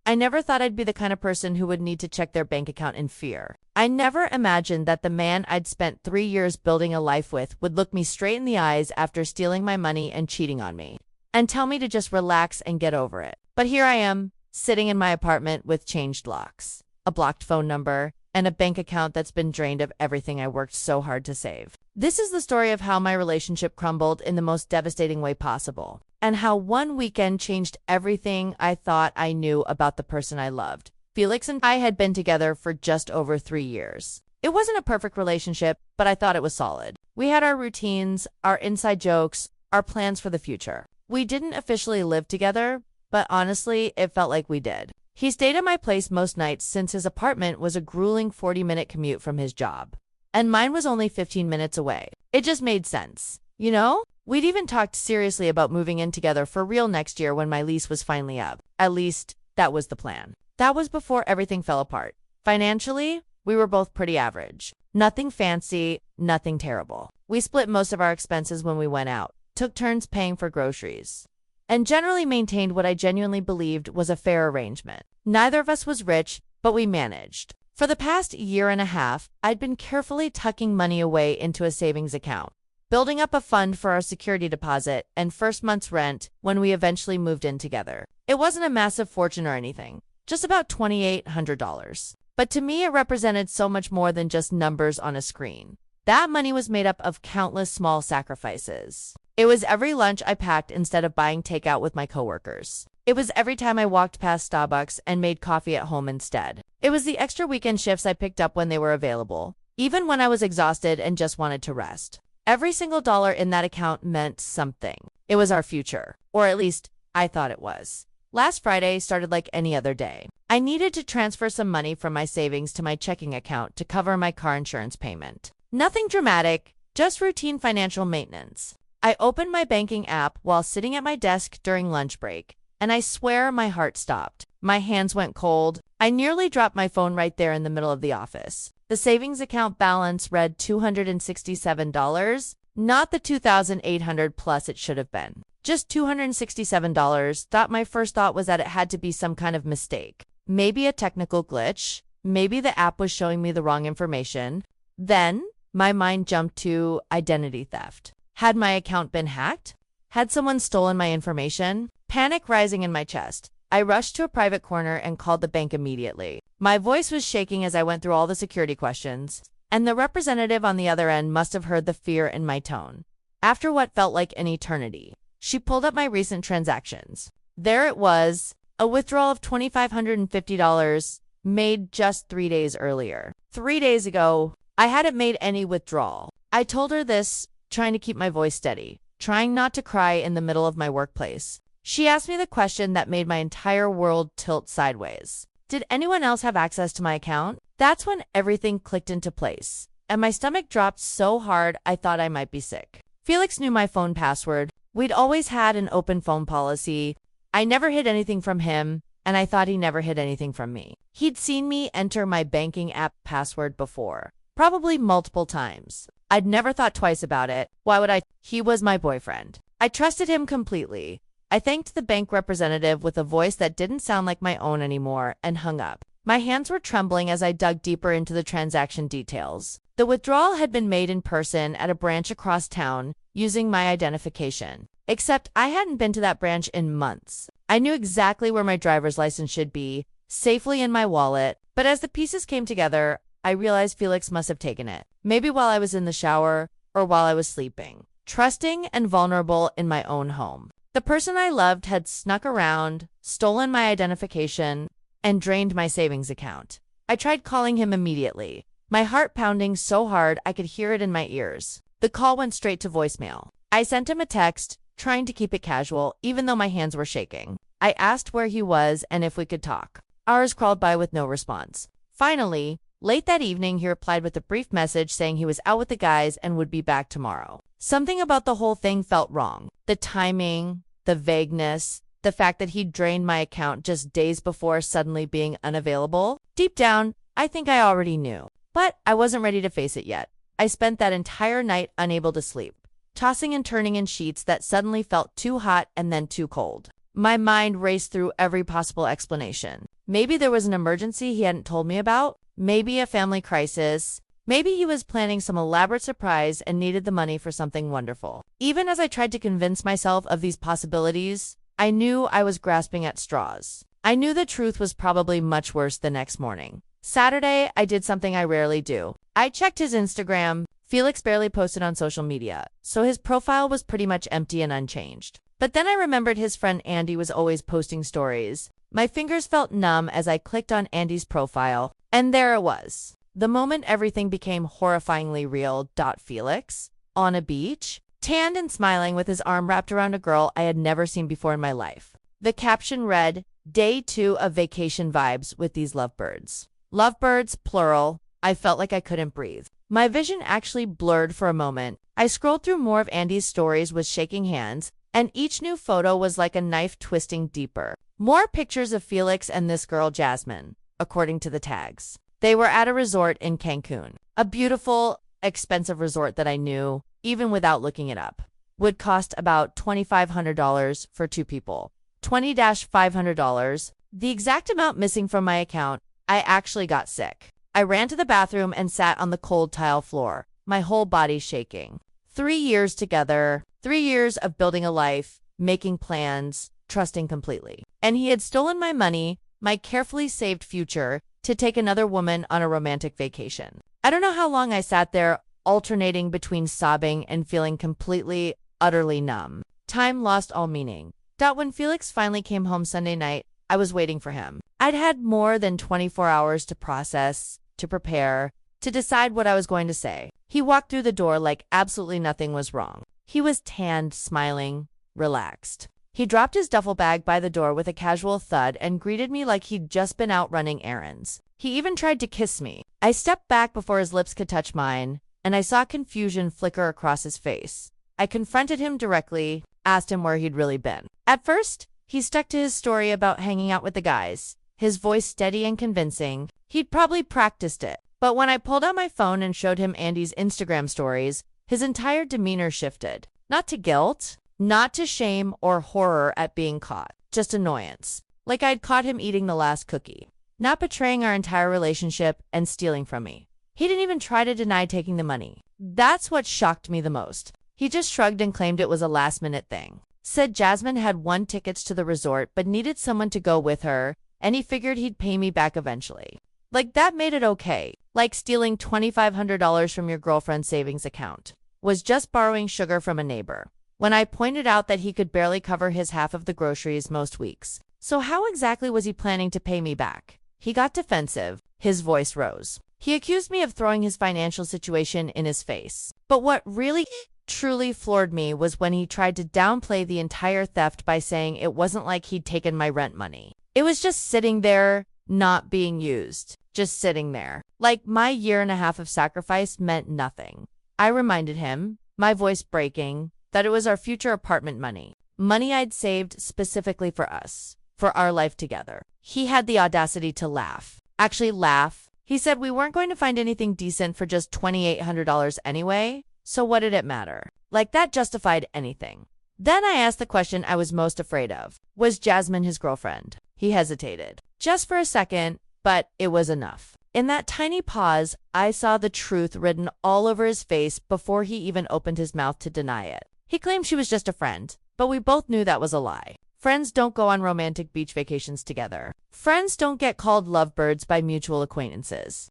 I never thought I'd be the kind of person who would need to check their bank account in fear. I never imagined that the man I'd spent 3 years building a life with would look me straight in the eyes after stealing my money and cheating on me, and tell me to just relax and get over it. But here I am, sitting in my apartment with changed locks, a blocked phone number, and a bank account that's been drained of everything I worked so hard to save. This is the story of how my relationship crumbled in the most devastating way possible, and how one weekend changed everything I thought I knew about the person I loved. Felix and I had been together for just over 3 years. It wasn't a perfect relationship, but I thought it was solid. We had our routines, our inside jokes, our plans for the future. We didn't officially live together, but honestly, it felt like we did. He stayed at my place most nights since his apartment was a grueling 40-minute commute from his job, and mine was only 15 minutes away. It just made sense. You know? We'd even talked seriously about moving in together for real next year when my lease was finally up. At least, that was the plan. That was before everything fell apart. Financially, we were both pretty average. Nothing fancy, nothing terrible. We split most of our expenses when we went out, took turns paying for groceries, and generally maintained what I genuinely believed was a fair arrangement. Neither of us was rich, but we managed. For the past year and a half, I'd been carefully tucking money away into a savings account, building up a fund for our security deposit and first month's rent when we eventually moved in together. It wasn't a massive fortune or anything, just about $2,800. But to me, it represented so much more than just numbers on a screen. That money was made up of countless small sacrifices. It was every lunch I packed instead of buying takeout with my coworkers. It was every time I walked past Starbucks and made coffee at home instead. It was the extra weekend shifts I picked up when they were available, even when I was exhausted and just wanted to rest. Every single dollar in that account meant something. It was our future, or at least I thought it was. Last Friday started like any other day. I needed to transfer some money from my savings to my checking account to cover my car insurance payment. Nothing dramatic, just routine financial maintenance. I opened my banking app while sitting at my desk during lunch break, and I swear my heart stopped. My hands went cold. I nearly dropped my phone right there in the middle of the office. The savings account balance read $267, not the $2,800 plus it should have been. Just $267. My first thought was that it had to be some kind of mistake. Maybe a technical glitch. Maybe the app was showing me the wrong information. Then, my mind jumped to identity theft. Had my account been hacked? Had someone stolen my information? Panic rising in my chest. I rushed to a private corner and called the bank immediately. My voice was shaking as I went through all the security questions, and the representative on the other end must have heard the fear in my tone. After what felt like an eternity, she pulled up my recent transactions. There it was, a withdrawal of $2,550 made just 3 days earlier. 3 days ago, I hadn't made any withdrawal. I told her this, trying to keep my voice steady, trying not to cry in the middle of my workplace. She asked me the question that made my entire world tilt sideways. Did anyone else have access to my account? That's when everything clicked into place, and my stomach dropped so hard I thought I might be sick. Felix knew my phone password. We'd always had an open phone policy. I never hid anything from him, and I thought he never hid anything from me. He'd seen me enter my banking app password before, probably multiple times. I'd never thought twice about it. Why would I? He was my boyfriend. I trusted him completely. I thanked the bank representative with a voice that didn't sound like my own anymore and hung up. My hands were trembling as I dug deeper into the transaction details. The withdrawal had been made in person at a branch across town using my identification. Except I hadn't been to that branch in months. I knew exactly where my driver's license should be, safely in my wallet, but as the pieces came together, I realized Felix must have taken it. Maybe while I was in the shower or while I was sleeping, trusting and vulnerable in my own home. The person I loved had snuck around, stolen my identification, and drained my savings account. I tried calling him immediately, my heart pounding so hard I could hear it in my ears. The call went straight to voicemail. I sent him a text, trying to keep it casual, even though my hands were shaking. I asked where he was and if we could talk. Hours crawled by with no response. Finally, late that evening, he replied with a brief message saying he was out with the guys and would be back tomorrow. Something about the whole thing felt wrong. The timing, the vagueness, the fact that he'd drained my account just days before suddenly being unavailable. Deep down, I think I already knew. But I wasn't ready to face it yet. I spent that entire night unable to sleep, tossing and turning in sheets that suddenly felt too hot and then too cold. My mind raced through every possible explanation. Maybe there was an emergency he hadn't told me about. Maybe a family crisis. Maybe he was planning some elaborate surprise and needed the money for something wonderful. Even as I tried to convince myself of these possibilities, I knew I was grasping at straws. I knew the truth was probably much worse the next morning. Saturday, I did something I rarely do. I checked his Instagram. Felix barely posted on social media, so his profile was pretty much empty and unchanged. But then I remembered his friend Andy was always posting stories. My fingers felt numb as I clicked on Andy's profile, and there it was. The moment everything became horrifyingly real. Felix, on a beach, tanned and smiling with his arm wrapped around a girl I had never seen before in my life. The caption read, "Day 2 of vacation vibes with these lovebirds." Lovebirds, plural. I felt like I couldn't breathe. My vision actually blurred for a moment. I scrolled through more of Andy's stories with shaking hands, and each new photo was like a knife twisting deeper. More pictures of Felix and this girl Jasmine, according to the tags. They were at a resort in Cancun. A beautiful, expensive resort that I knew, even without looking it up, would cost about $2,500 for 2 people. $20,500, the exact amount missing from my account. I actually got sick. I ran to the bathroom and sat on the cold tile floor, my whole body shaking. 3 years together, 3 years of building a life, making plans, trusting completely. And he had stolen my money, my carefully saved future, to take another woman on a romantic vacation. I don't know how long I sat there, alternating between sobbing and feeling completely, utterly numb. Time lost all meaning. When Felix finally came home Sunday night, I was waiting for him. I'd had more than 24 hours to process, to prepare, to decide what I was going to say. He walked through the door like absolutely nothing was wrong. He was tanned, smiling, relaxed. He dropped his duffel bag by the door with a casual thud and greeted me like he'd just been out running errands. He even tried to kiss me. I stepped back before his lips could touch mine, and I saw confusion flicker across his face. I confronted him directly, asked him where he'd really been. At first, he stuck to his story about hanging out with the guys, his voice steady and convincing. He'd probably practiced it. But when I pulled out my phone and showed him Andy's Instagram stories, his entire demeanor shifted. Not to guilt, not to shame or horror at being caught, just annoyance. Like I'd caught him eating the last cookie. Not betraying our entire relationship and stealing from me. He didn't even try to deny taking the money. That's what shocked me the most. He just shrugged and claimed it was a last-minute thing. Said Jasmine had won tickets to the resort but needed someone to go with her, and he figured he'd pay me back eventually. Like that made it okay. Like stealing $2,500 from your girlfriend's savings account. Was just borrowing sugar from a neighbor. When I pointed out that he could barely cover his half of the groceries most weeks. So how exactly was he planning to pay me back? He got defensive. His voice rose. He accused me of throwing his financial situation in his face. But what really truly floored me was when he tried to downplay the entire theft by saying it wasn't like he'd taken my rent money. It was just sitting there, not being used. Just sitting there. Like my 1.5 years of sacrifice meant nothing. I reminded him, my voice breaking, that it was our future apartment money. Money I'd saved specifically for us. For our life together. He had the audacity to laugh. Actually laugh. He said we weren't going to find anything decent for just $2,800 anyway, so what did it matter? Like that justified anything. Then I asked the question I was most afraid of. Was Jasmine his girlfriend? He hesitated. Just for a second, but it was enough. In that tiny pause, I saw the truth written all over his face before he even opened his mouth to deny it. He claimed she was just a friend, but we both knew that was a lie. Friends don't go on romantic beach vacations together. Friends don't get called lovebirds by mutual acquaintances.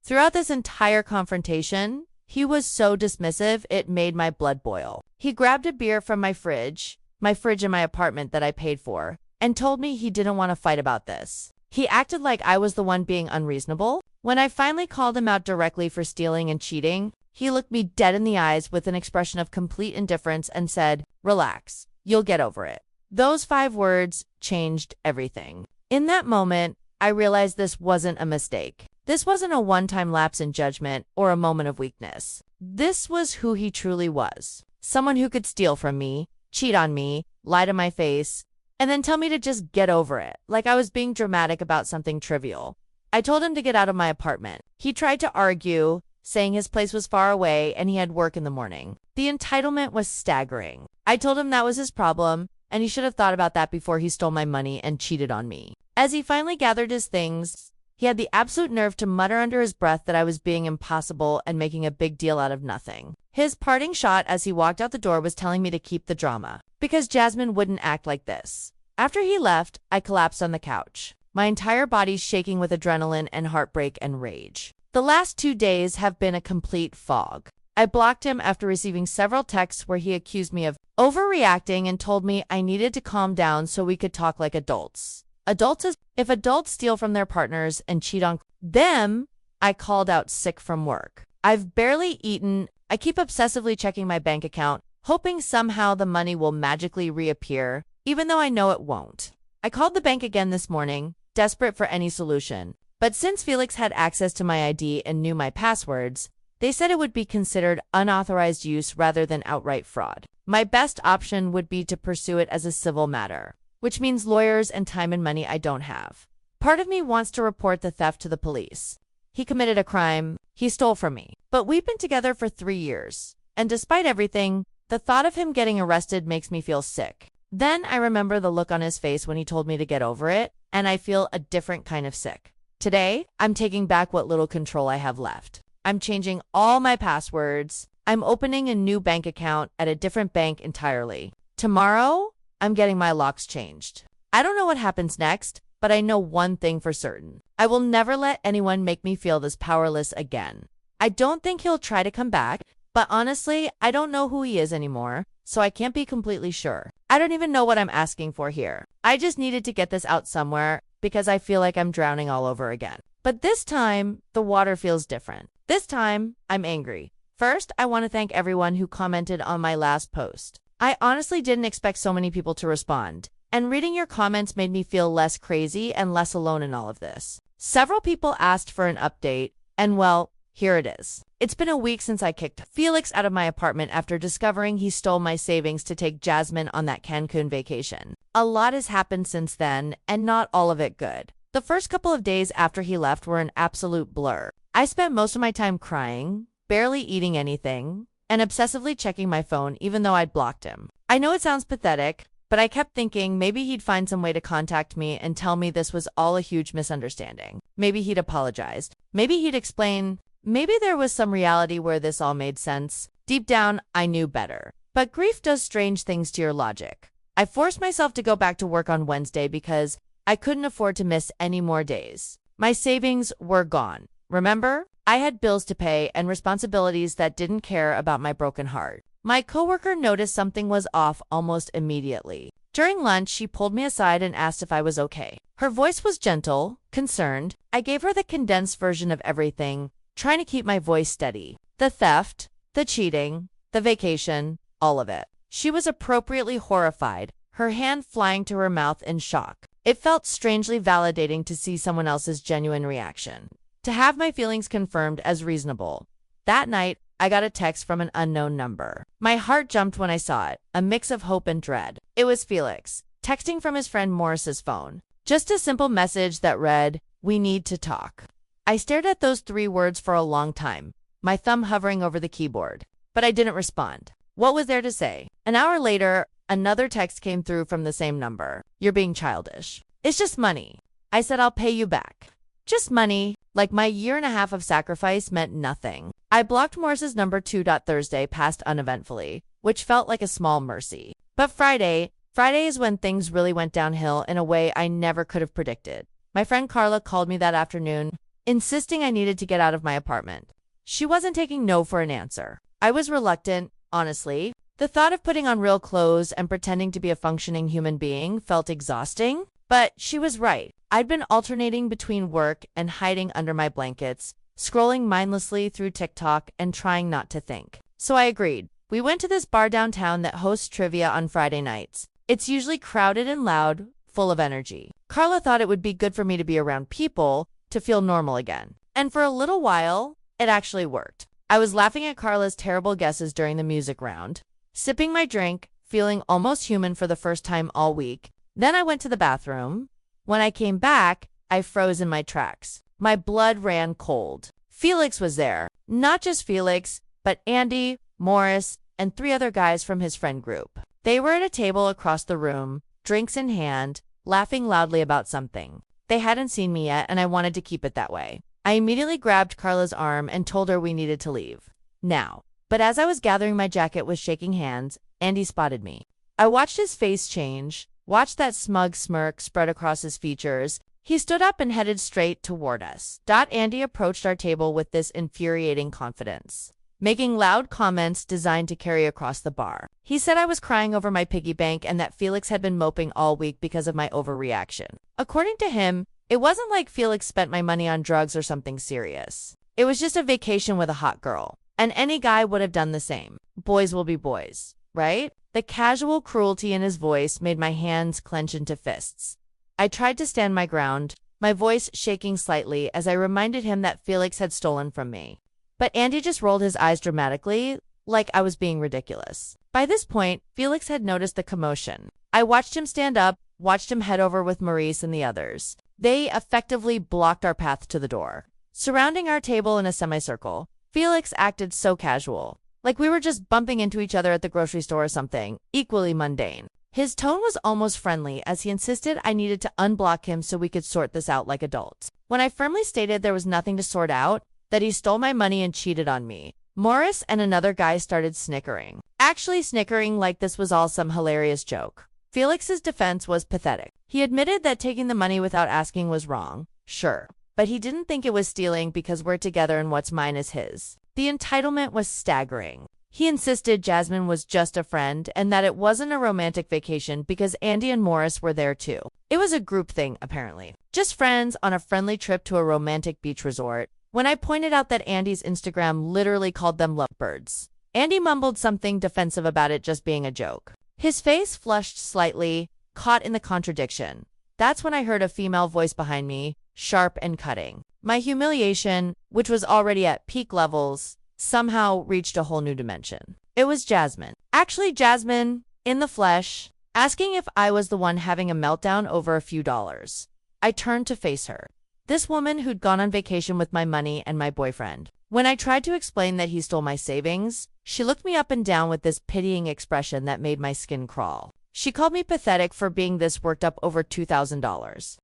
Throughout this entire confrontation, he was so dismissive it made my blood boil. He grabbed a beer from my fridge in my apartment that I paid for, and told me he didn't want to fight about this. He acted like I was the one being unreasonable. When I finally called him out directly for stealing and cheating, he looked me dead in the eyes with an expression of complete indifference and said, "Relax, you'll get over it." Those 5 words changed everything. In that moment, I realized this wasn't a mistake. This wasn't a one-time lapse in judgment or a moment of weakness. This was who he truly was. Someone who could steal from me, cheat on me, lie to my face, and then tell me to just get over it, like I was being dramatic about something trivial. I told him to get out of my apartment. He tried to argue, saying his place was far away and he had work in the morning. The entitlement was staggering. I told him that was his problem, and he should have thought about that before he stole my money and cheated on me. As he finally gathered his things, he had the absolute nerve to mutter under his breath that I was being impossible and making a big deal out of nothing. His parting shot as he walked out the door was telling me to keep the drama, because Jasmine wouldn't act like this. After he left, I collapsed on the couch, my entire body shaking with adrenaline and heartbreak and rage. The last 2 days have been a complete fog. I blocked him after receiving several texts where he accused me of overreacting and told me I needed to calm down so we could talk like adults. If adults steal from their partners and cheat on them, I called out sick from work. I've barely eaten. I keep obsessively checking my bank account, hoping somehow the money will magically reappear, even though I know it won't. I called the bank again this morning, desperate for any solution. But since Felix had access to my ID and knew my passwords, they said it would be considered unauthorized use rather than outright fraud. My best option would be to pursue it as a civil matter, which means lawyers and time and money I don't have. Part of me wants to report the theft to the police. He committed a crime. He stole from me. But we've been together for 3 years. And despite everything, the thought of him getting arrested makes me feel sick. Then I remember the look on his face when he told me to get over it, and I feel a different kind of sick. Today, I'm taking back what little control I have left. I'm changing all my passwords. I'm opening a new bank account at a different bank entirely. Tomorrow, I'm getting my locks changed. I don't know what happens next, but I know one thing for certain. I will never let anyone make me feel this powerless again. I don't think he'll try to come back, but honestly, I don't know who he is anymore, so I can't be completely sure. I don't even know what I'm asking for here. I just needed to get this out somewhere because I feel like I'm drowning all over again. But this time, the water feels different. This time, I'm angry. First, I want to thank everyone who commented on my last post. I honestly didn't expect so many people to respond, and reading your comments made me feel less crazy and less alone in all of this. Several people asked for an update, and well, here it is. It's been a week since I kicked Felix out of my apartment after discovering he stole my savings to take Jasmine on that Cancun vacation. A lot has happened since then, and not all of it good. The first couple of days after he left were an absolute blur. I spent most of my time crying, barely eating anything, and obsessively checking my phone even though I'd blocked him. I know it sounds pathetic, but I kept thinking maybe he'd find some way to contact me and tell me this was all a huge misunderstanding. Maybe he'd apologize. Maybe he'd explain. Maybe there was some reality where this all made sense. Deep down, I knew better. But grief does strange things to your logic. I forced myself to go back to work on Wednesday because I couldn't afford to miss any more days. My savings were gone. Remember? I had bills to pay and responsibilities that didn't care about my broken heart. My coworker noticed something was off almost immediately. During lunch, she pulled me aside and asked if I was okay. Her voice was gentle, concerned. I gave her the condensed version of everything, trying to keep my voice steady. The theft, the cheating, the vacation, all of it. She was appropriately horrified, her hand flying to her mouth in shock. It felt strangely validating to see someone else's genuine reaction, to have my feelings confirmed as reasonable. That night, I got a text from an unknown number. My heart jumped when I saw it, a mix of hope and dread. It was Felix, texting from his friend Morris's phone. Just a simple message that read, "We need to talk." I stared at those 3 words for a long time, my thumb hovering over the keyboard. But I didn't respond. What was there to say? An hour later, another text came through from the same number. "You're being childish. It's just money." I said, "I'll pay you back." Just money, like my 1.5 years of sacrifice meant nothing. I blocked Morris's number too. Thursday passed uneventfully, which felt like a small mercy. But Friday is when things really went downhill in a way I never could have predicted. My friend Carla called me that afternoon, insisting I needed to get out of my apartment. She wasn't taking no for an answer. I was reluctant, honestly. The thought of putting on real clothes and pretending to be a functioning human being felt exhausting. But she was right. I'd been alternating between work and hiding under my blankets, scrolling mindlessly through TikTok and trying not to think. So I agreed. We went to this bar downtown that hosts trivia on Friday nights. It's usually crowded and loud, full of energy. Carla thought it would be good for me to be around people, to feel normal again. And for a little while, it actually worked. I was laughing at Carla's terrible guesses during the music round, sipping my drink, feeling almost human for the first time all week. Then I went to the bathroom. When I came back, I froze in my tracks. My blood ran cold. Felix was there. Not just Felix, but Andy, Morris, and 3 other guys from his friend group. They were at a table across the room, drinks in hand, laughing loudly about something. They hadn't seen me yet, and I wanted to keep it that way. I immediately grabbed Carla's arm and told her we needed to leave now. But as I was gathering my jacket with shaking hands, Andy spotted me. I watched his face change, watched that smug smirk spread across his features. He stood up and headed straight toward us. Andy approached our table with this infuriating confidence, making loud comments designed to carry across the bar. He said I was crying over my piggy bank and that Felix had been moping all week because of my overreaction. According to him, it wasn't like Felix spent my money on drugs or something serious. It was just a vacation with a hot girl. And any guy would have done the same. Boys will be boys, right? The casual cruelty in his voice made my hands clench into fists. I tried to stand my ground, my voice shaking slightly as I reminded him that Felix had stolen from me. But Andy just rolled his eyes dramatically, like I was being ridiculous. By this point, Felix had noticed the commotion. I watched him stand up, watched him head over with Maurice and the others. They effectively blocked our path to the door. Surrounding our table in a semicircle, Felix acted so casual, like we were just bumping into each other at the grocery store or something, equally mundane. His tone was almost friendly as he insisted I needed to unblock him so we could sort this out like adults. When I firmly stated there was nothing to sort out, that he stole my money and cheated on me, Morris and another guy started snickering. Actually snickering like this was all some hilarious joke. Felix's defense was pathetic. He admitted that taking the money without asking was wrong, sure, but he didn't think it was stealing because we're together and what's mine is his. The entitlement was staggering. He insisted Jasmine was just a friend and that it wasn't a romantic vacation because Andy and Morris were there too. It was a group thing, apparently. Just friends on a friendly trip to a romantic beach resort. When I pointed out that Andy's Instagram literally called them lovebirds, Andy mumbled something defensive about it just being a joke. His face flushed slightly, caught in the contradiction. That's when I heard a female voice behind me, sharp and cutting. My humiliation, which was already at peak levels, somehow reached a whole new dimension. It was Jasmine. Actually, Jasmine, in the flesh, asking if I was the one having a meltdown over a few dollars. I turned to face her. This woman who'd gone on vacation with my money and my boyfriend. When I tried to explain that he stole my savings, she looked me up and down with this pitying expression that made my skin crawl. She called me pathetic for being this worked up over $2,000.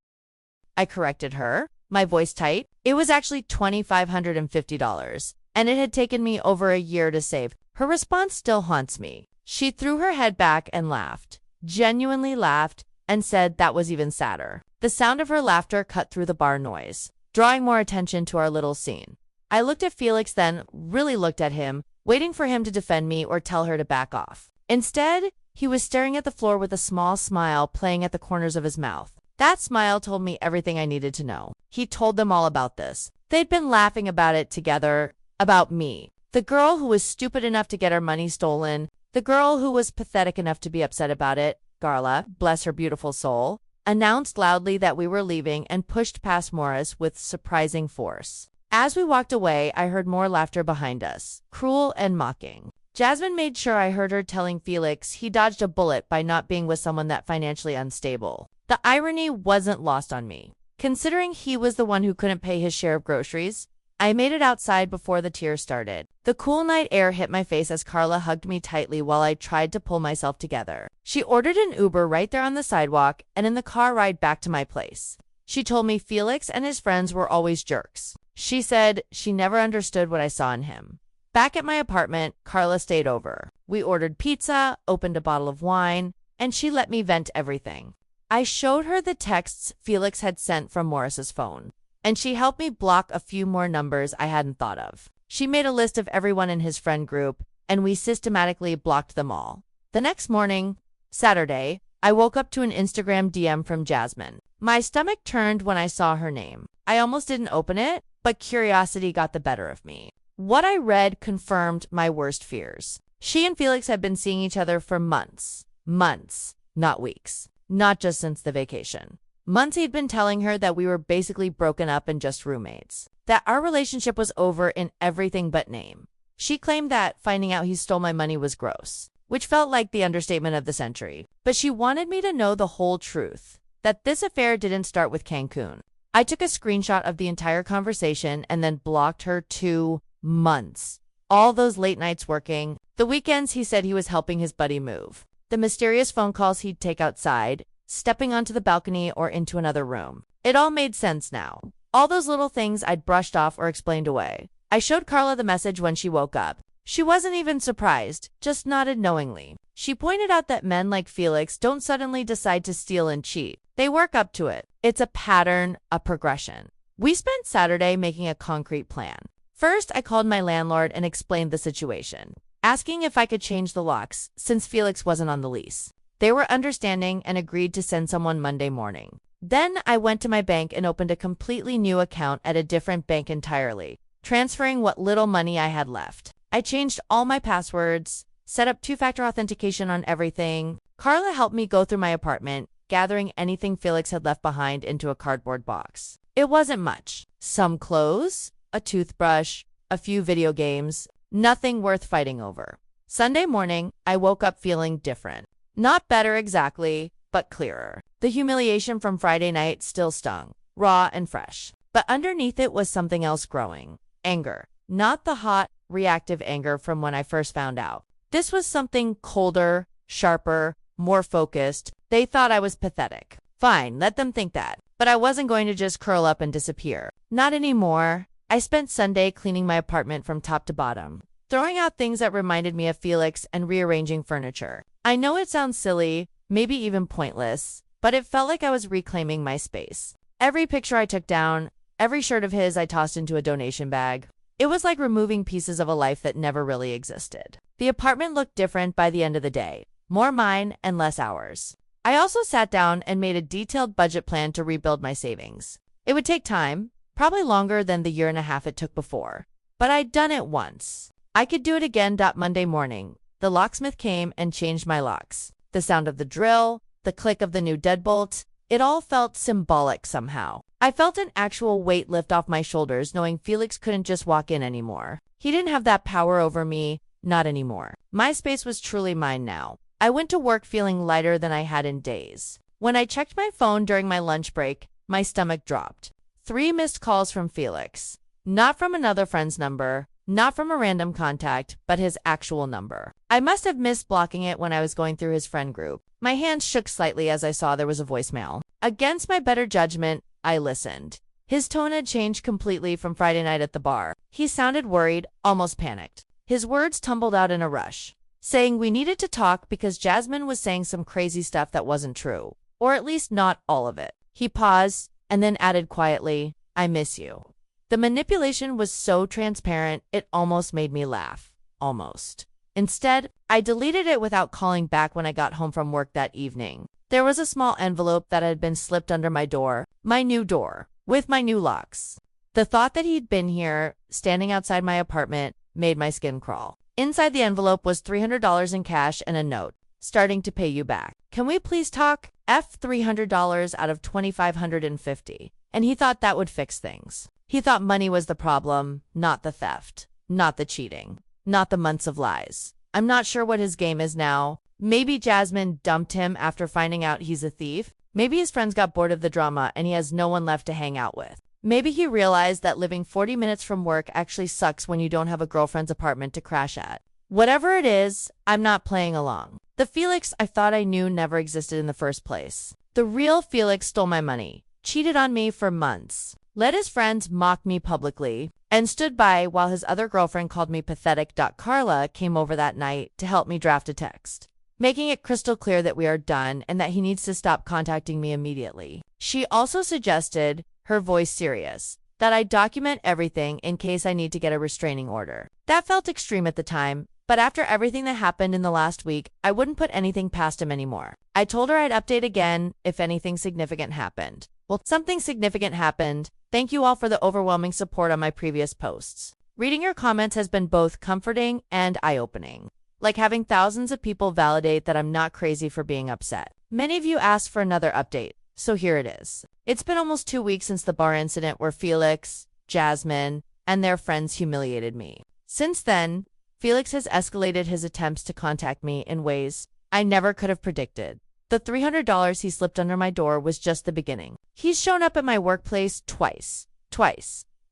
I corrected her, my voice tight. It was actually $2,550, and it had taken me over a year to save. Her response still haunts me. She threw her head back and laughed, genuinely laughed, and said that was even sadder. The sound of her laughter cut through the bar noise, drawing more attention to our little scene. I looked at Felix, then really looked at him, waiting for him to defend me or tell her to back off. Instead, he was staring at the floor with a small smile playing at the corners of his mouth. That smile told me everything I needed to know. He told them all about this. They'd been laughing about it together, about me. The girl who was stupid enough to get her money stolen, the girl who was pathetic enough to be upset about it, Carla, bless her beautiful soul, announced loudly that we were leaving and pushed past Morris with surprising force. As we walked away, I heard more laughter behind us, cruel and mocking. Jasmine made sure I heard her telling Felix he dodged a bullet by not being with someone that financially unstable. The irony wasn't lost on me. Considering he was the one who couldn't pay his share of groceries, I made it outside before the tears started. The cool night air hit my face as Carla hugged me tightly while I tried to pull myself together. She ordered an Uber right there on the sidewalk and in the car ride back to my place. She told me Felix and his friends were always jerks. She said she never understood what I saw in him. Back at my apartment, Carla stayed over. We ordered pizza, opened a bottle of wine, and she let me vent everything. I showed her the texts Felix had sent from Morris's phone, and she helped me block a few more numbers I hadn't thought of. She made a list of everyone in his friend group, and we systematically blocked them all. The next morning, Saturday, I woke up to an Instagram DM from Jasmine. My stomach turned when I saw her name. I almost didn't open it, but curiosity got the better of me. What I read confirmed my worst fears. She and Felix had been seeing each other for months. Months, not weeks. Not just since the vacation. Months he'd been telling her that we were basically broken up and just roommates. That our relationship was over in everything but name. She claimed that finding out he stole my money was gross, which felt like the understatement of the century. But she wanted me to know the whole truth. That this affair didn't start with Cancun. I took a screenshot of the entire conversation and then blocked her 2 months. All those late nights working. The weekends he said he was helping his buddy move. the mysterious phone calls he'd take outside, stepping onto the balcony or into another room. It all made sense now. All those little things I'd brushed off or explained away. I showed Carla the message when she woke up. She wasn't even surprised, just nodded knowingly. She pointed out that men like Felix don't suddenly decide to steal and cheat. They work up to it. It's a pattern, a progression. We spent Saturday making a concrete plan. First, I called my landlord and explained the situation, asking if I could change the locks since Felix wasn't on the lease. They were understanding and agreed to send someone Monday morning. Then I went to my bank and opened a completely new account at a different bank entirely, transferring what little money I had left. I changed all my passwords, set up two-factor authentication on everything. Carla helped me go through my apartment, gathering anything Felix had left behind into a cardboard box. It wasn't much. Some clothes, a toothbrush, a few video games, nothing worth fighting over. Sunday morning, I woke up feeling different. Not better exactly, but clearer. The humiliation from Friday night still stung, raw and fresh. But underneath it was something else growing. Anger. Not the hot, reactive anger from when I first found out. This was something colder, sharper, more focused. They thought I was pathetic. Fine, let them think that. But I wasn't going to just curl up and disappear. Not anymore. I spent Sunday cleaning my apartment from top to bottom, throwing out things that reminded me of Felix and rearranging furniture. I know it sounds silly, maybe even pointless, but it felt like I was reclaiming my space. Every picture I took down, every shirt of his I tossed into a donation bag. It was like removing pieces of a life that never really existed. The apartment looked different by the end of the day, more mine and less ours. I also sat down and made a detailed budget plan to rebuild my savings. It would take time, probably longer than the year and a half it took before, but I'd done it once. I could do it again. Monday morning, the locksmith came and changed my locks. The sound of the drill, the click of the new deadbolt, it all felt symbolic somehow. I felt an actual weight lift off my shoulders knowing Felix couldn't just walk in anymore. He didn't have that power over me, not anymore. My space was truly mine now. I went to work feeling lighter than I had in days. When I checked my phone during my lunch break, my stomach dropped. 3 missed calls from Felix. Not from another friend's number, not from a random contact, but his actual number. I must have missed blocking it when I was going through his friend group. My hands shook slightly as I saw there was a voicemail. Against my better judgment, I listened. His tone had changed completely from Friday night at the bar. He sounded worried, almost panicked. His words tumbled out in a rush, saying we needed to talk because Jasmine was saying some crazy stuff that wasn't true, or at least not all of it. He paused and then added quietly, "I miss you." The manipulation was so transparent, it almost made me laugh. Almost. Instead, I deleted it without calling back when I got home from work that evening. There was a small envelope that had been slipped under my door, my new door, with my new locks. The thought that he'd been here, standing outside my apartment, made my skin crawl. Inside the envelope was $300 in cash and a note, starting to pay you back. Can we please talk? $300 out of $2,550. And he thought that would fix things. He thought money was the problem, not the theft, not the cheating, not the months of lies. I'm not sure what his game is now. Maybe Jasmine dumped him after finding out he's a thief. Maybe his friends got bored of the drama and he has no one left to hang out with. Maybe he realized that living 40 minutes from work actually sucks when you don't have a girlfriend's apartment to crash at. Whatever it is, I'm not playing along. The Felix I thought I knew never existed in the first place. The real Felix stole my money, cheated on me for months, let his friends mock me publicly, and stood by while his other girlfriend called me pathetic. Carla came over that night to help me draft a text, making it crystal clear that we are done and that he needs to stop contacting me immediately. She also suggested, her voice serious, that I document everything in case I need to get a restraining order. That felt extreme at the time, but after everything that happened in the last week, I wouldn't put anything past him anymore. I told her I'd update again if anything significant happened. Well, something significant happened. Thank you all for the overwhelming support on my previous posts. Reading your comments has been both comforting and eye-opening, like having thousands of people validate that I'm not crazy for being upset. Many of you asked for another update, so here it is. It's been almost 2 weeks since the bar incident where Felix, Jasmine, and their friends humiliated me. Since then, Felix has escalated his attempts to contact me in ways I never could have predicted. The $300 he slipped under my door was just the beginning. He's shown up at my workplace twice.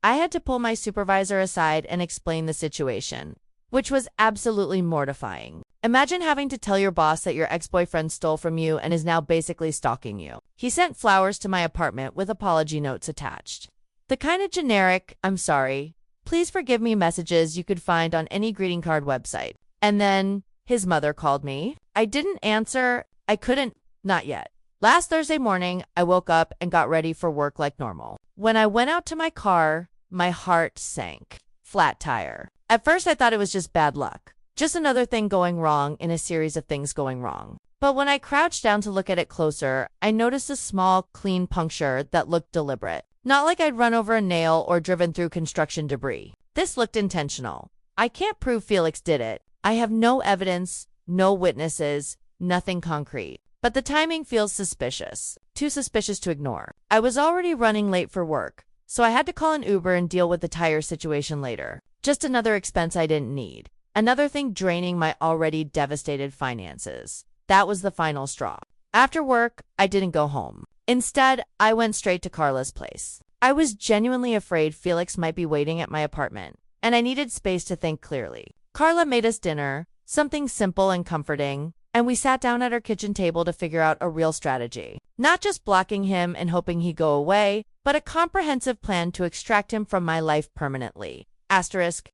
I had to pull my supervisor aside and explain the situation, which was absolutely mortifying. Imagine having to tell your boss that your ex-boyfriend stole from you and is now basically stalking you. He sent flowers to my apartment with apology notes attached. The kind of generic, "I'm sorry, please forgive me" messages you could find on any greeting card website. And then his mother called me. I didn't answer. I couldn't, not yet. Last Thursday morning, I woke up and got ready for work like normal. When I went out to my car, my heart sank. Flat tire. At first, I thought it was just bad luck. Just another thing going wrong in a series of things going wrong. But when I crouched down to look at it closer, I noticed a small, clean puncture that looked deliberate. Not like I'd run over a nail or driven through construction debris. This looked intentional. I can't prove Felix did it. I have no evidence, no witnesses, nothing concrete. But the timing feels suspicious. Too suspicious to ignore. I was already running late for work, so I had to call an Uber and deal with the tire situation later. Just another expense I didn't need. Another thing draining my already devastated finances. That was the final straw. After work, I didn't go home. Instead, I went straight to Carla's place. I was genuinely afraid Felix might be waiting at my apartment, and I needed space to think clearly. Carla made us dinner, something simple and comforting, and we sat down at our kitchen table to figure out a real strategy. Not just blocking him and hoping he'd go away, but a comprehensive plan to extract him from my life permanently. Asterisk.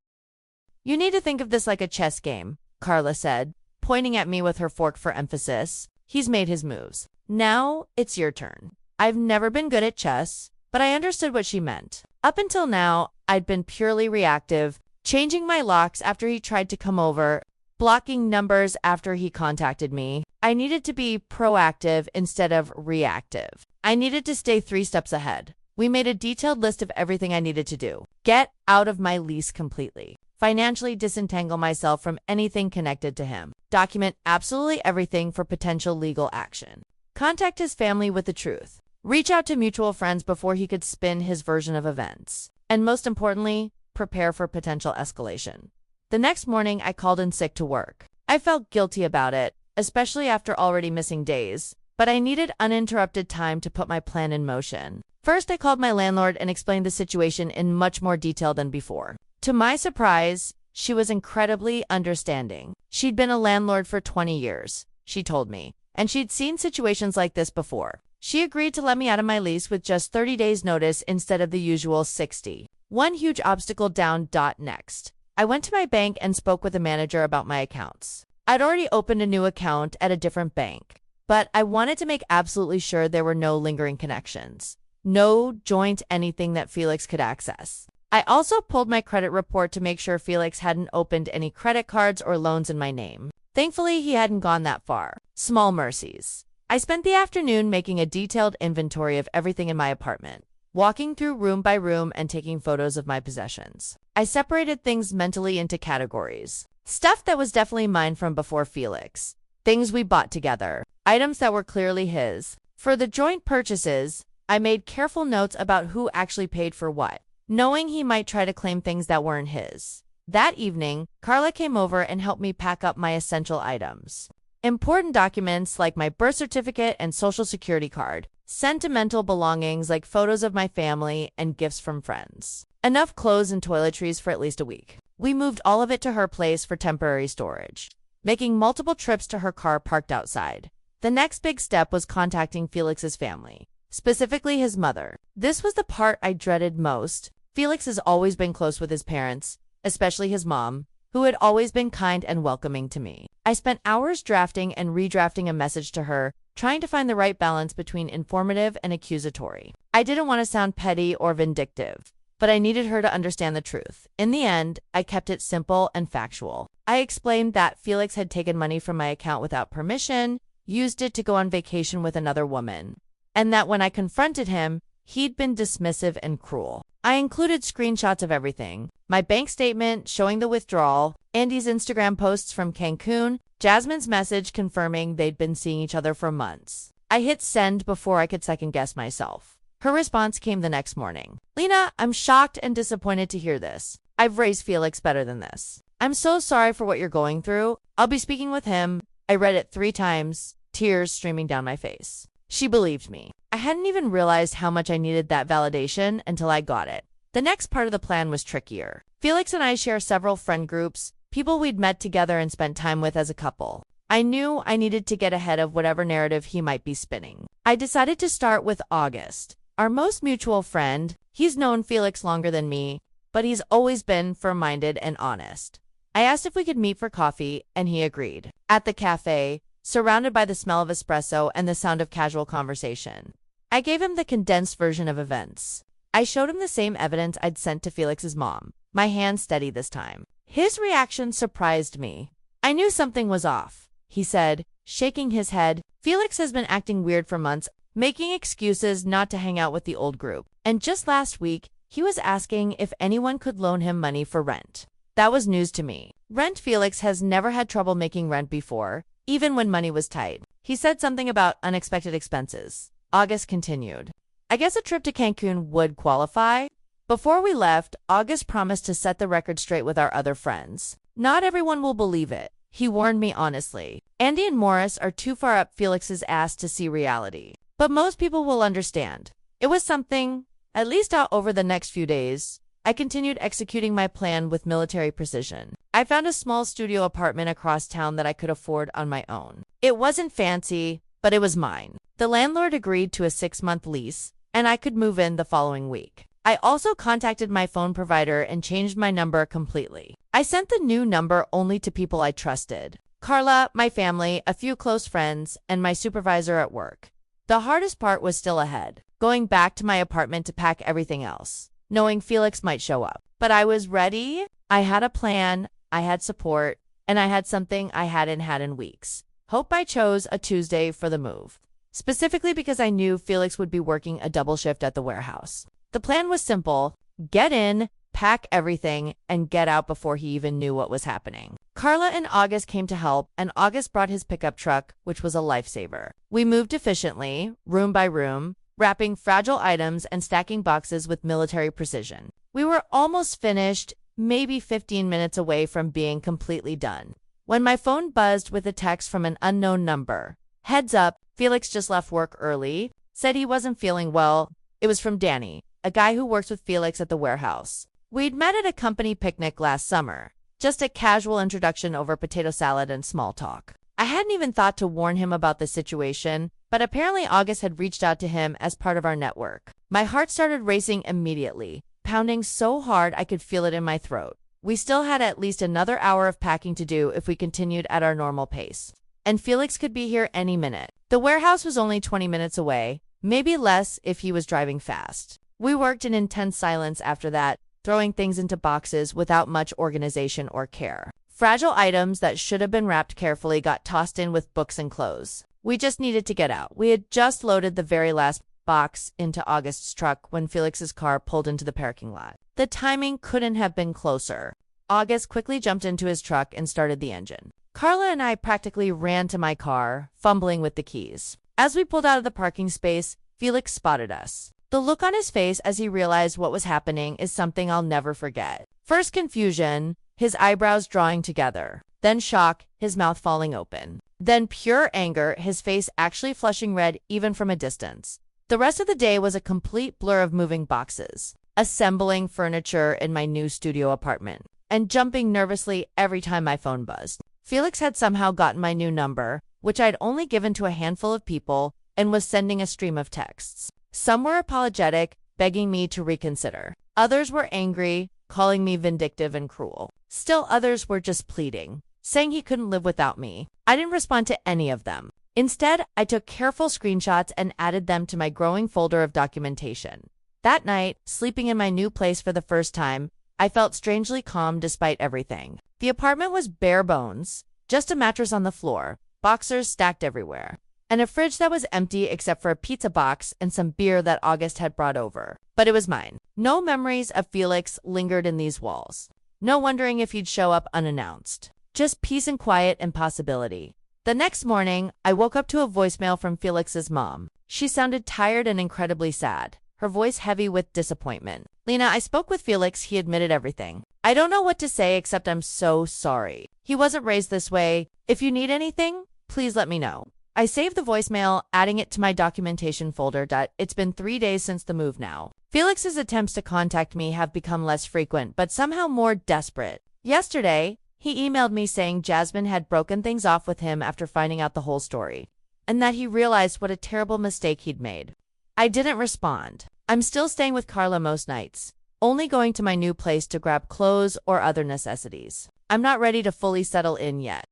You need to think of this like a chess game, Carla said, pointing at me with her fork for emphasis. He's made his moves. Now it's your turn. I've never been good at chess, but I understood what she meant. Up until now, I'd been purely reactive, changing my locks after he tried to come over, blocking numbers after he contacted me. I needed to be proactive instead of reactive. I needed to stay 3 steps ahead. We made a detailed list of everything I needed to do. Get out of my lease completely. Financially disentangle myself from anything connected to him. Document absolutely everything for potential legal action. Contact his family with the truth. Reach out to mutual friends before he could spin his version of events. And most importantly, prepare for potential escalation. The next morning, I called in sick to work. I felt guilty about it, especially after already missing days, but I needed uninterrupted time to put my plan in motion. First, I called my landlord and explained the situation in much more detail than before. To my surprise, she was incredibly understanding. She'd been a landlord for 20 years, she told me, and she'd seen situations like this before. She agreed to let me out of my lease with just 30 days notice instead of the usual 60. One huge obstacle down. Next, I went to my bank and spoke with the manager about my accounts. I'd already opened a new account at a different bank, but I wanted to make absolutely sure there were no lingering connections. No joint anything that Felix could access. I also pulled my credit report to make sure Felix hadn't opened any credit cards or loans in my name. Thankfully, he hadn't gone that far. Small mercies. I spent the afternoon making a detailed inventory of everything in my apartment, walking through room by room and taking photos of my possessions. I separated things mentally into categories. Stuff that was definitely mine from before Felix. Things we bought together. Items that were clearly his. For the joint purchases, I made careful notes about who actually paid for what, knowing he might try to claim things that weren't his. That evening, Carla came over and helped me pack up my essential items. Important documents like my birth certificate and social security card. Sentimental belongings like photos of my family and gifts from friends. Enough clothes and toiletries for at least a week. We moved all of it to her place for temporary storage, making multiple trips to her car parked outside. The next big step was contacting Felix's family, specifically his mother. This was the part I dreaded most. Felix has always been close with his parents, especially his mom, who had always been kind and welcoming to me. I spent hours drafting and redrafting a message to her, trying to find the right balance between informative and accusatory. I didn't want to sound petty or vindictive, but I needed her to understand the truth. In the end, I kept it simple and factual. I explained that Felix had taken money from my account without permission, used it to go on vacation with another woman, and that when I confronted him, he'd been dismissive and cruel. I included screenshots of everything. My bank statement showing the withdrawal, Andy's Instagram posts from Cancun, Jasmine's message confirming they'd been seeing each other for months. I hit send before I could second-guess myself. Her response came the next morning. Lena, I'm shocked and disappointed to hear this. I've raised Felix better than this. I'm so sorry for what you're going through. I'll be speaking with him. I read it 3 times, tears streaming down my face. She believed me. I hadn't even realized how much I needed that validation until I got it. The next part of the plan was trickier. Felix and I share several friend groups, people we'd met together and spent time with as a couple. I knew I needed to get ahead of whatever narrative he might be spinning. I decided to start with August, our most mutual friend. He's known Felix longer than me, but he's always been firm-minded and honest. I asked if we could meet for coffee, and he agreed. At the cafe, surrounded by the smell of espresso and the sound of casual conversation, I gave him the condensed version of events. I showed him the same evidence I'd sent to Felix's mom, my hand steady this time. His reaction surprised me. I knew something was off, he said, shaking his head. Felix has been acting weird for months, making excuses not to hang out with the old group. And just last week, he was asking if anyone could loan him money for rent. That was news to me. Felix has never had trouble making rent before, even when money was tight. He said something about unexpected expenses. August continued. I guess a trip to Cancun would qualify. Before we left, August promised to set the record straight with our other friends. Not everyone will believe it, he warned me honestly. Andy and Morris are too far up Felix's ass to see reality. But most people will understand. It was something, at least out over the next few days. I continued executing my plan with military precision. I found a small studio apartment across town that I could afford on my own. It wasn't fancy, but it was mine. The landlord agreed to a 6-month lease, and I could move in the following week. I also contacted my phone provider and changed my number completely. I sent the new number only to people I trusted. Carla, my family, a few close friends, and my supervisor at work. The hardest part was still ahead, going back to my apartment to pack everything else, knowing Felix might show up. But I was ready. I had a plan, I had support, and I had something I hadn't had in weeks. Hope. I chose a Tuesday for the move, specifically because I knew Felix would be working a double shift at the warehouse. The plan was simple: get in, pack everything, and get out before he even knew what was happening. Carla and August came to help, and August brought his pickup truck, which was a lifesaver. We moved efficiently, room by room, wrapping fragile items and stacking boxes with military precision. We were almost finished, maybe 15 minutes away from being completely done, when my phone buzzed with a text from an unknown number. Heads up, Felix just left work early, said he wasn't feeling well. It was from Danny, a guy who works with Felix at the warehouse. We'd met at a company picnic last summer, just a casual introduction over potato salad and small talk. I hadn't even thought to warn him about the situation, but apparently August had reached out to him as part of our network. My heart started racing immediately, pounding so hard I could feel it in my throat. We still had at least another hour of packing to do if we continued at our normal pace. And Felix could be here any minute. The warehouse was only 20 minutes away, maybe less if he was driving fast. We worked in intense silence after that, throwing things into boxes without much organization or care. Fragile items that should have been wrapped carefully got tossed in with books and clothes. We just needed to get out. We had just loaded the very last box into August's truck when Felix's car pulled into the parking lot. The timing couldn't have been closer. August quickly jumped into his truck and started the engine. Carla and I practically ran to my car, fumbling with the keys. As we pulled out of the parking space, Felix spotted us. The look on his face as he realized what was happening is something I'll never forget. First confusion, his eyebrows drawing together. Then shock, his mouth falling open. Then pure anger, his face actually flushing red even from a distance. The rest of the day was a complete blur of moving boxes, assembling furniture in my new studio apartment, and jumping nervously every time my phone buzzed. Felix had somehow gotten my new number, which I'd only given to a handful of people, and was sending a stream of texts. Some were apologetic, begging me to reconsider. Others were angry, calling me vindictive and cruel. Still others were just pleading, saying he couldn't live without me. I didn't respond to any of them. Instead, I took careful screenshots and added them to my growing folder of documentation. That night, sleeping in my new place for the first time, I felt strangely calm despite everything. The apartment was bare bones, just a mattress on the floor, boxers stacked everywhere, and a fridge that was empty except for a pizza box and some beer that August had brought over. But it was mine. No memories of Felix lingered in these walls. No wondering if he'd show up unannounced. Just peace and quiet and possibility. The next morning, I woke up to a voicemail from Felix's mom. She sounded tired and incredibly sad, her voice heavy with disappointment. Lena, I spoke with Felix. He admitted everything. I don't know what to say except I'm so sorry. He wasn't raised this way. If you need anything, please let me know. I saved the voicemail, adding it to my documentation folder. It's been 3 days since the move now. Felix's attempts to contact me have become less frequent, but somehow more desperate. Yesterday, He emailed me saying Jasmine had broken things off with him after finding out the whole story, and that he realized what a terrible mistake he'd made. I didn't respond. I'm still staying with Carla most nights, only going to my new place to grab clothes or other necessities. I'm not ready to fully settle in yet.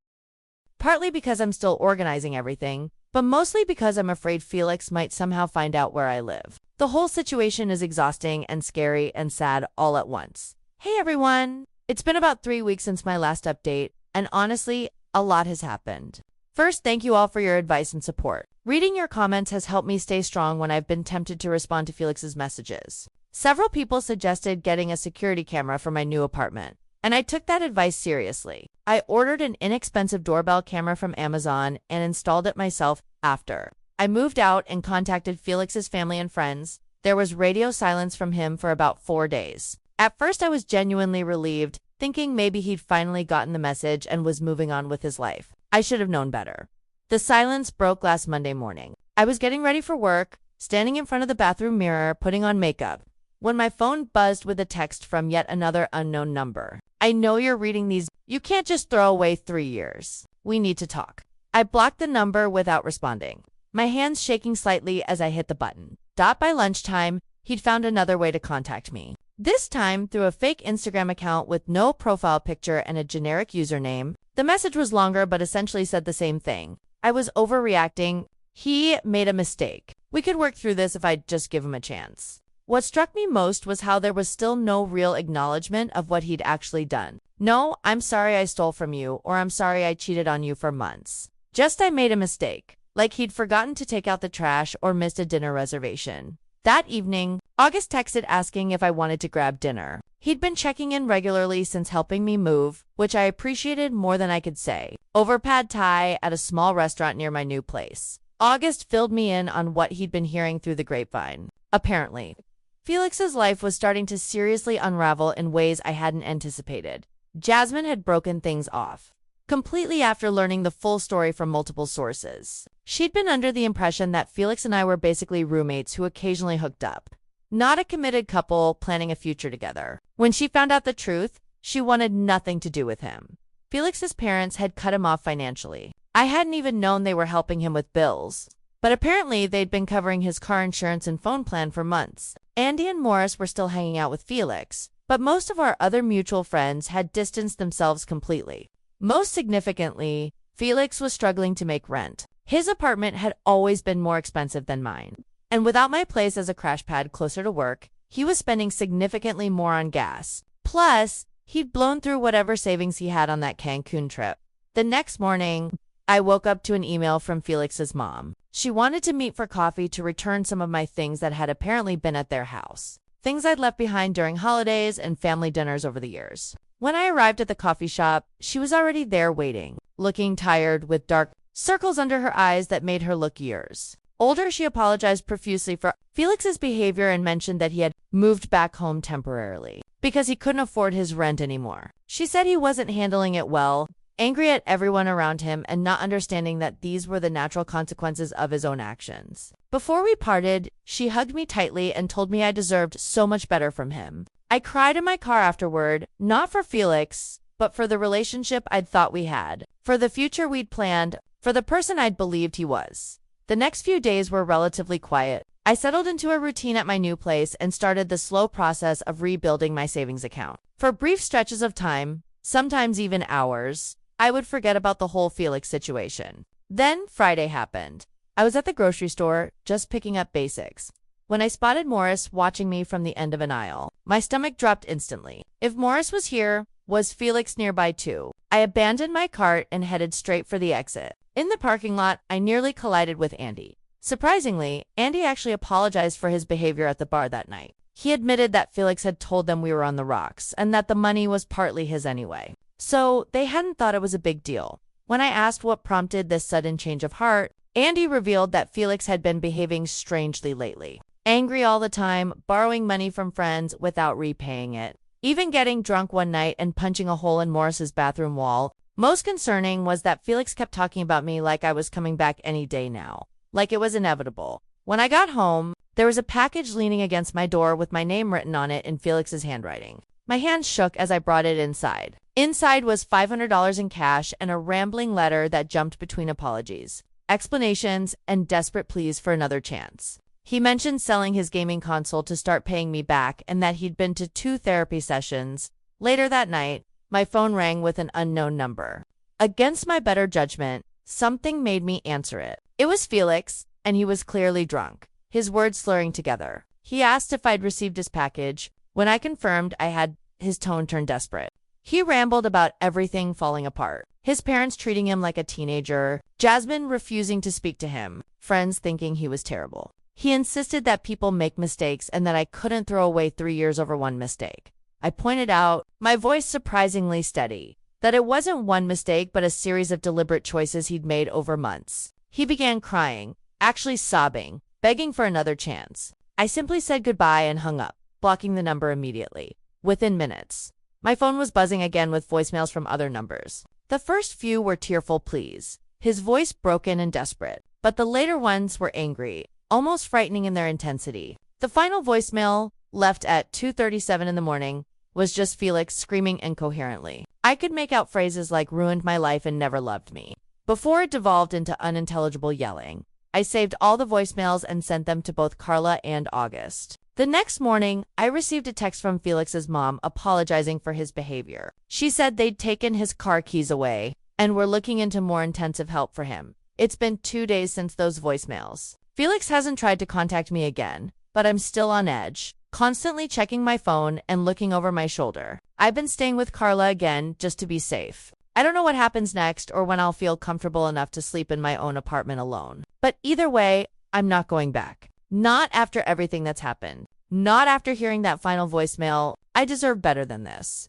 Partly because I'm still organizing everything, but mostly because I'm afraid Felix might somehow find out where I live. The whole situation is exhausting and scary and sad all at once. Hey everyone! It's been about 3 weeks since my last update, and honestly, a lot has happened. First, thank you all for your advice and support. Reading your comments has helped me stay strong when I've been tempted to respond to Felix's messages. Several people suggested getting a security camera for my new apartment, and I took that advice seriously. I ordered an inexpensive doorbell camera from Amazon and installed it myself after. I moved out and contacted Felix's family and friends. There was radio silence from him for about 4 days. At first, I was genuinely relieved, thinking maybe he'd finally gotten the message and was moving on with his life. I should have known better. The silence broke last Monday morning. I was getting ready for work, standing in front of the bathroom mirror, putting on makeup, when my phone buzzed with a text from yet another unknown number. I know you're reading these. You can't just throw away 3 years. We need to talk. I blocked the number without responding, my hands shaking slightly as I hit the button. By lunchtime, he'd found another way to contact me. This time through a fake Instagram account with no profile picture and a generic username. The message was longer but essentially said the same thing. I was overreacting. He made a mistake. We could work through this if I'd just give him a chance. What struck me most was how there was still no real acknowledgement of what he'd actually done. No, I'm sorry I stole from you, or I'm sorry I cheated on you for months. Just I made a mistake, like he'd forgotten to take out the trash or missed a dinner reservation. That evening, August texted asking if I wanted to grab dinner. He'd been checking in regularly since helping me move, which I appreciated more than I could say. Over pad thai at a small restaurant near my new place. August filled me in on what he'd been hearing through the grapevine. Apparently, Felix's life was starting to seriously unravel in ways I hadn't anticipated. Jasmine had broken things off completely after learning the full story from multiple sources. She'd been under the impression that Felix and I were basically roommates who occasionally hooked up, not a committed couple planning a future together. When she found out the truth, she wanted nothing to do with him. Felix's parents had cut him off financially. I hadn't even known they were helping him with bills, but apparently they'd been covering his car insurance and phone plan for months. Andy and Morris were still hanging out with Felix, but most of our other mutual friends had distanced themselves completely. Most significantly, Felix was struggling to make rent. His apartment had always been more expensive than mine, and without my place as a crash pad closer to work, he was spending significantly more on gas. Plus, he'd blown through whatever savings he had on that Cancun trip. The next morning, I woke up to an email from Felix's mom. She wanted to meet for coffee to return some of my things that had apparently been at their house. Things I'd left behind during holidays and family dinners over the years. When I arrived at the coffee shop, she was already there waiting, looking tired with dark circles under her eyes that made her look years older. She apologized profusely for Felix's behavior and mentioned that he had moved back home temporarily because he couldn't afford his rent anymore. She said he wasn't handling it well, angry at everyone around him and not understanding that these were the natural consequences of his own actions. Before we parted, she hugged me tightly and told me I deserved so much better from him. I cried in my car afterward, not for Felix, but for the relationship I'd thought we had, for the future we'd planned, for the person I'd believed he was. The next few days were relatively quiet. I settled into a routine at my new place and started the slow process of rebuilding my savings account. For brief stretches of time, sometimes even hours, I would forget about the whole Felix situation. Then Friday happened. I was at the grocery store, just picking up basics, when I spotted Morris watching me from the end of an aisle. My stomach dropped instantly. If Morris was here, was Felix nearby too? I abandoned my cart and headed straight for the exit. In the parking lot, I nearly collided with Andy. Surprisingly, Andy actually apologized for his behavior at the bar that night. He admitted that Felix had told them we were on the rocks and that the money was partly his anyway. So they hadn't thought it was a big deal. When I asked what prompted this sudden change of heart, Andy revealed that Felix had been behaving strangely lately. Angry all the time, borrowing money from friends without repaying it, even getting drunk one night and punching a hole in Morris's bathroom wall. Most concerning was that Felix kept talking about me like I was coming back any day now, like it was inevitable. When I got home, there was a package leaning against my door with my name written on it in Felix's handwriting. My hands shook as I brought it inside. Inside was $500 in cash and a rambling letter that jumped between apologies, explanations, and desperate pleas for another chance. He mentioned selling his gaming console to start paying me back and that he'd been to 2 therapy sessions. Later that night, my phone rang with an unknown number. Against my better judgment, something made me answer it. It was Felix, and he was clearly drunk, his words slurring together. He asked if I'd received his package. When I confirmed I had, his tone turned desperate. He rambled about everything falling apart. His parents treating him like a teenager, Jasmine refusing to speak to him, friends thinking he was terrible. He insisted that people make mistakes and that I couldn't throw away 3 years over one mistake. I pointed out, my voice surprisingly steady, that it wasn't one mistake but a series of deliberate choices he'd made over months. He began crying, actually sobbing, begging for another chance. I simply said goodbye and hung up, blocking the number immediately. Within minutes, my phone was buzzing again with voicemails from other numbers. The first few were tearful pleas, his voice broken and desperate, but the later ones were angry, almost frightening in their intensity. The final voicemail, left at 2:37 in the morning, was just Felix screaming incoherently. I could make out phrases like ruined my life and never loved me. Before it devolved into unintelligible yelling, I saved all the voicemails and sent them to both Carla and August. The next morning, I received a text from Felix's mom apologizing for his behavior. She said they'd taken his car keys away and were looking into more intensive help for him. It's been 2 days since those voicemails. Felix hasn't tried to contact me again, but I'm still on edge, constantly checking my phone and looking over my shoulder. I've been staying with Carla again just to be safe. I don't know what happens next or when I'll feel comfortable enough to sleep in my own apartment alone. But either way, I'm not going back. Not after everything that's happened. Not after hearing that final voicemail. I deserve better than this.